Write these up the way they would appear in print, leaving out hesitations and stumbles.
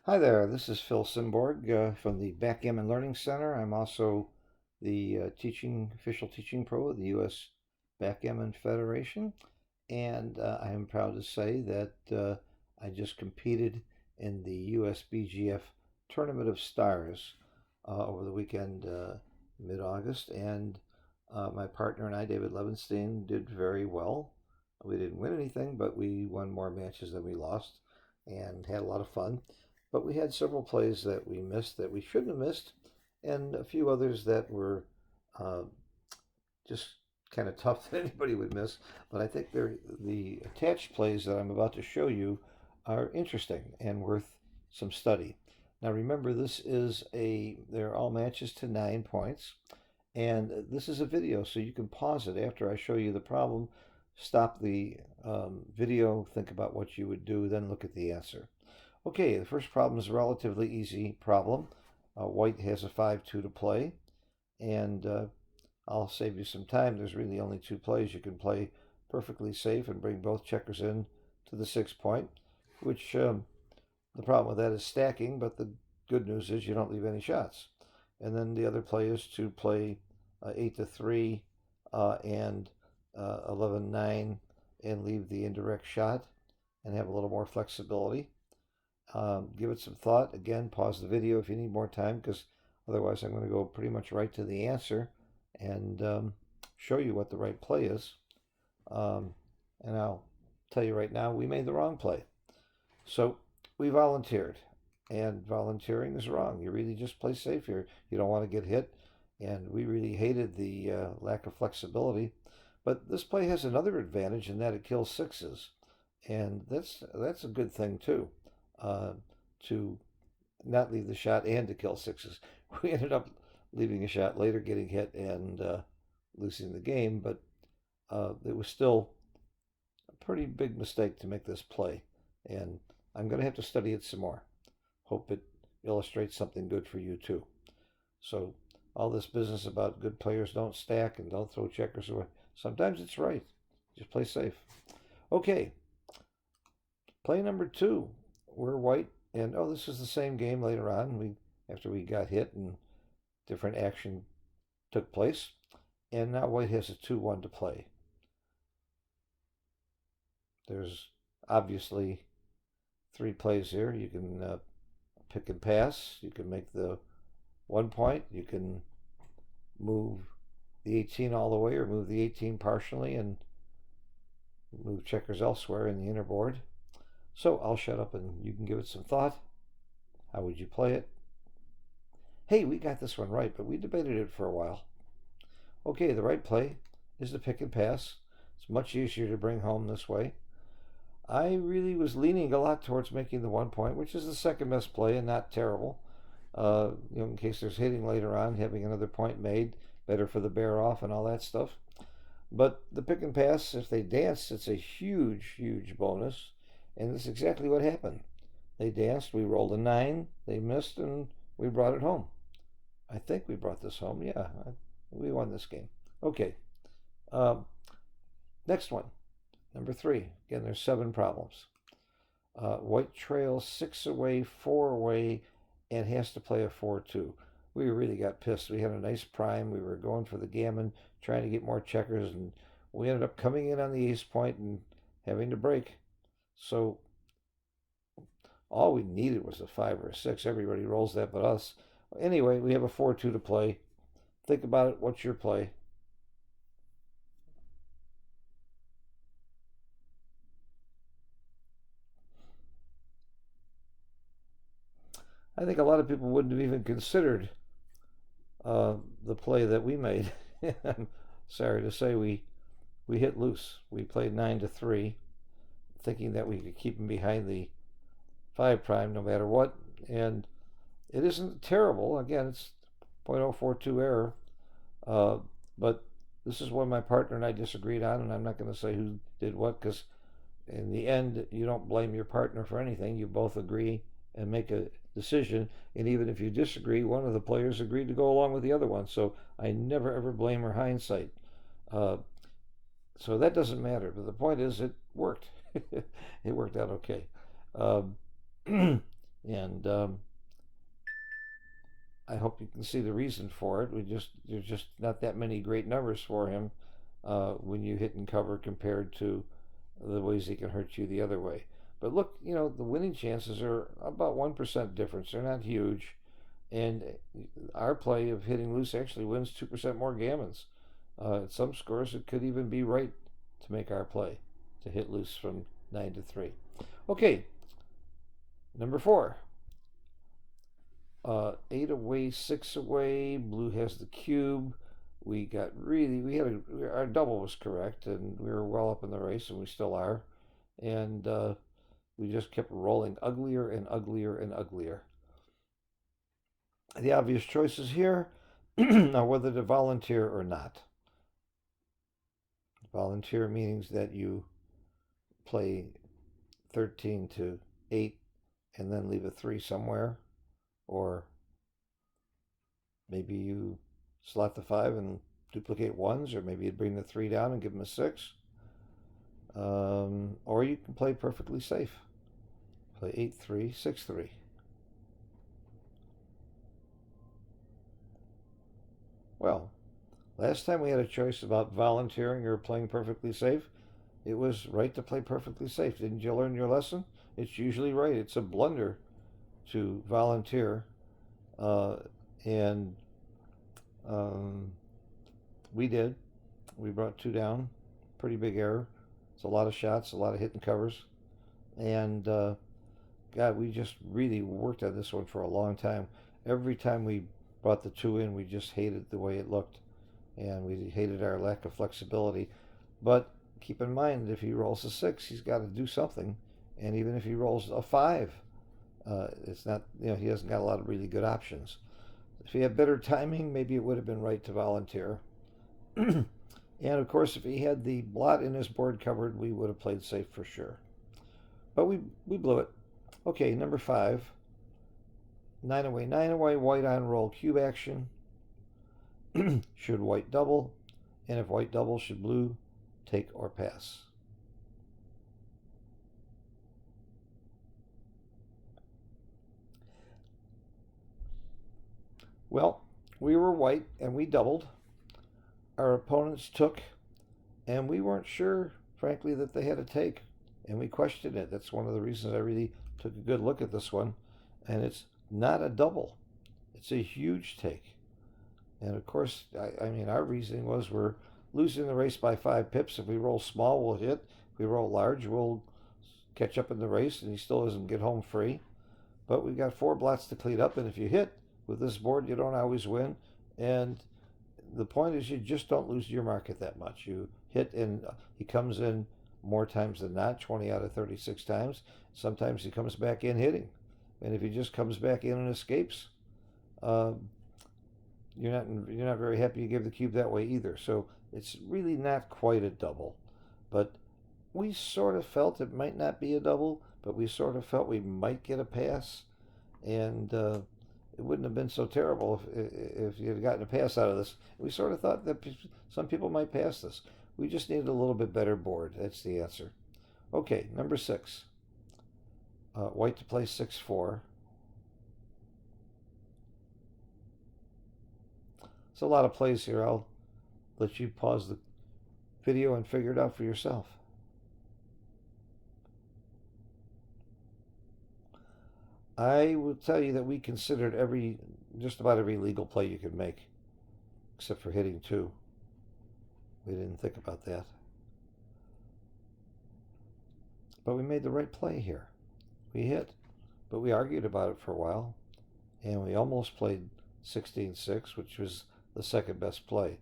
Hi there, this is Phil Simborg from the Backgammon Learning Center. I'm also the official teaching pro of the U.S. Backgammon Federation, and I am proud to say that I just competed in the USBGF Tournament of Stars over the weekend, mid-August, and my partner and I, David Levenstein, did very well. We didn't win anything, but we won more matches than we lost and had a lot of fun. But we had several plays that we missed that we shouldn't have missed, and a few others that were uh, just kind of tough that anybody would miss. But I think the attached plays that I'm about to show you are interesting and worth some study. Now remember, they're all matches to 9 points, and this is a video, so you can pause it after I show you the problem, stop the video, think about what you would do, then look at the answer. Okay, the first problem is a relatively easy problem. White has a 5-2 to play, and I'll save you some time. There's really only two plays. You can play perfectly safe and bring both checkers in to the 6 point, which the problem with that is stacking, but the good news is you don't leave any shots. And then the other play is to play 8-3 and 11-9 and leave the indirect shot and have a little more flexibility. Give it some thought. Again, pause the video if you need more time, because otherwise I'm going to go pretty much right to the answer and show you what the right play is. And I'll tell you right now, we made the wrong play. So we volunteered, and volunteering is wrong. You really just play safe here. You don't want to get hit, and we really hated the lack of flexibility. But this play has another advantage in that it kills sixes, and that's a good thing too. To not leave the shot and to kill sixes. We ended up leaving a shot later, getting hit, and losing the game, but it was still a pretty big mistake to make this play, and I'm going to have to study it some more. Hope it illustrates something good for you too. So all this business about good players don't stack and don't throw checkers away, sometimes it's right. Just play safe. Okay, play number two. We're white, and oh, this is the same game later on. After we got hit and different action took place, and now white has a 2-1 to play. There's obviously three plays here. You can pick and pass. You can make the 1 point. You can move the 18 all the way, or move the 18 partially and move checkers elsewhere in the inner board. So I'll shut up and you can give it some thought. How would you play it? Hey, we got this one right, but we debated it for a while. Okay, the right play is the pick and pass. It's much easier to bring home this way. I really was leaning a lot towards making the 1 point, which is the second best play and not terrible. In case there's hitting later on, having another point made, better for the bear off and all that stuff. But the pick and pass, if they dance, it's a huge, huge bonus. And that's exactly what happened. They danced, we rolled a 9, they missed, and we brought it home. I think we brought this home. Yeah, we won this game. Okay. Next one, number 3. Again, there's 7 problems. White trails 6 away, 4 away, and has to play a 4-2. We really got pissed. We had a nice prime. We were going for the gammon, trying to get more checkers, and we ended up coming in on the ace point and having to break. So all we needed was a 5 or a 6. Everybody rolls that but us. Anyway, we have a 4-2 to play. Think about it. What's your play? I think a lot of people wouldn't have even considered the play that we made. I'm sorry to say we hit loose. We played 9-3, thinking that we could keep them behind the 5 prime no matter what, and it isn't terrible. Again, it's 0.042 error, but this is what my partner and I disagreed on, and I'm not going to say who did what, because in the end, you don't blame your partner for anything. You both agree and make a decision, and even if you disagree, one of the players agreed to go along with the other one. So I never ever blame her hindsight. Uh, so that doesn't matter. But the point is, it worked. It worked out okay. Um, And I hope you can see the reason for it. There's just not that many great numbers for him when you hit and cover compared to the ways he can hurt you the other way. But look, the winning chances are about 1% difference. They're not huge. And our play of hitting loose actually wins 2% more gammons. At some scores, it could even be right to make our play to hit loose from 9 to 3. Okay, number 4. 8 away, 6 away. Blue has the cube. Our double was correct, and we were well up in the race, and we still are. And we just kept rolling uglier and uglier and uglier. The obvious choices here are whether to volunteer or not. Volunteer means that you play 13 to 8 and then leave a 3 somewhere, or maybe you slot the 5 and duplicate 1s, or maybe you bring the 3 down and give them a 6. Or you can play perfectly safe. Play 8-3, 6-3. Well, last time we had a choice about volunteering or playing perfectly safe. It was right to play perfectly safe. Didn't you learn your lesson? It's usually right. It's a blunder to volunteer. And we did. We brought 2 down. Pretty big error. It's a lot of shots, a lot of hit and covers. And God, we just really worked on this one for a long time. Every time we brought the 2 in, we just hated the way it looked. And we hated our lack of flexibility. But keep in mind, if he rolls a 6, he's got to do something. And even if he rolls a 5, it's not, he hasn't got a lot of really good options. If he had better timing, maybe it would have been right to volunteer. And of course, if he had the blot in his board covered, we would have played safe for sure. But we blew it. Okay, number 5. 9 away, 9 away, white on roll, cube action. Should white double? And if white doubles, should blue take or pass? Well, we were white and we doubled. Our opponents took, and we weren't sure, frankly, that they had a take, and we questioned it. That's one of the reasons I really took a good look at this one. And it's not a double, it's a huge take. And of course, our reasoning was we're losing the race by 5 pips. If we roll small, we'll hit. If we roll large, we'll catch up in the race, and he still doesn't get home free. But we've got 4 blots to clean up, and if you hit with this board, you don't always win. And the point is, you just don't lose your market that much. You hit, and he comes in more times than not, 20 out of 36 times. Sometimes he comes back in hitting. And if he just comes back in and escapes, you're not very happy you gave the cube that way either. So it's really not quite a double. But we sort of felt it might not be a double, but we sort of felt we might get a pass. And it wouldn't have been so terrible if you had gotten a pass out of this. We sort of thought that some people might pass this. We just needed a little bit better board. That's the answer. Okay, number 6. White to play 6-4. It's a lot of plays here. I'll let you pause the video and figure it out for yourself. I will tell you that we considered just about every legal play you could make, except for hitting 2. We didn't think about that. But we made the right play here. We hit, but we argued about it for a while, and we almost played 16-6, which was the second best play.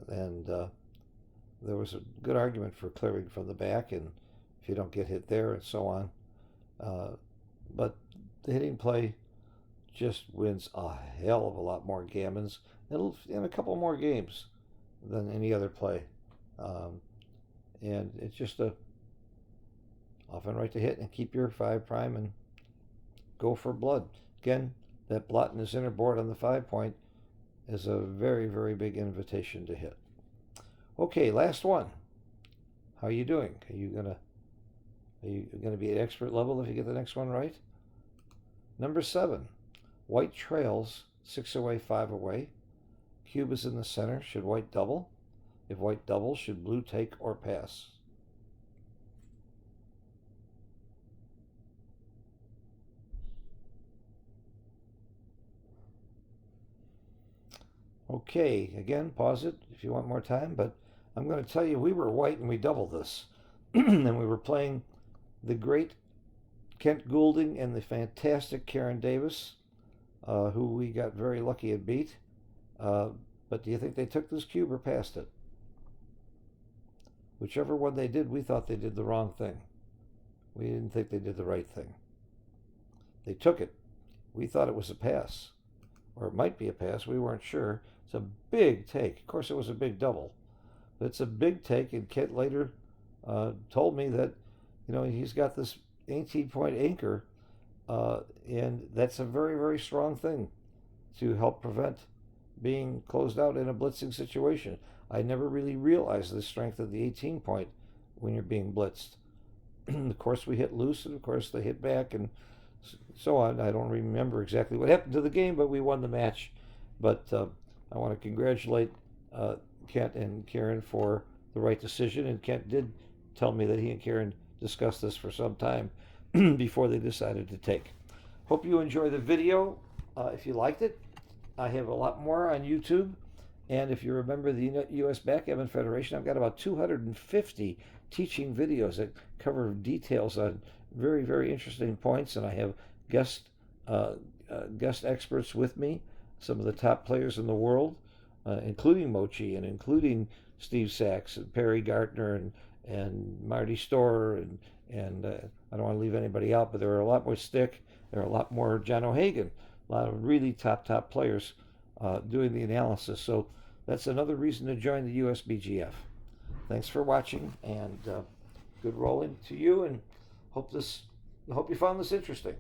And there was a good argument for clearing from the back, and if you don't get hit there, and so on. But the hitting play just wins a hell of a lot more gammons in a couple more games than any other play. And it's just often right to hit and keep your 5 prime and go for blood. Again, that blot in his inner board on the 5 point is a very, very big invitation to hit. Okay, last one. How are you doing? Are you gonna be at expert level if you get the next one right? Number 7, white trails 6 away, 5 away. Cube is in the center. Should white double? If white doubles, should blue take or pass? Okay, again, pause it if you want more time, but I'm going to tell you we were white and we doubled this. And we were playing the great Kent Goulding and the fantastic Karen Davis, who we got very lucky and beat. But do you think they took this cube or passed it? Whichever one they did, we thought they did the wrong thing. We didn't think they did the right thing. They took it. We thought it was a pass, or it might be a pass. We weren't sure. It's a big take. Of course, it was a big double, but it's a big take. And Kent later told me that, he's got this 18-point anchor, and that's a very, very strong thing to help prevent being closed out in a blitzing situation. I never really realized the strength of the 18-point when you're being blitzed. Of course, we hit loose, and of course, they hit back, and so on. I don't remember exactly what happened to the game, but we won the match. But I want to congratulate Kent and Karen for the right decision. And Kent did tell me that he and Karen discussed this for some time before they decided to take. Hope you enjoy the video. If you liked it, I have a lot more on YouTube. And if you remember the U.S. Backgammon Federation, I've got about 250 teaching videos that cover details on very, very interesting points. And I have guest experts with me, some of the top players in the world, including Mochi and including Steve Sachs and Perry Gartner and Marty Storer and I don't want to leave anybody out, but there are a lot more Stick. There are a lot more John O'Hagan, a lot of really top players doing the analysis. So that's another reason to join the USBGF. Thanks for watching, and good rolling to you, and hope you found this interesting.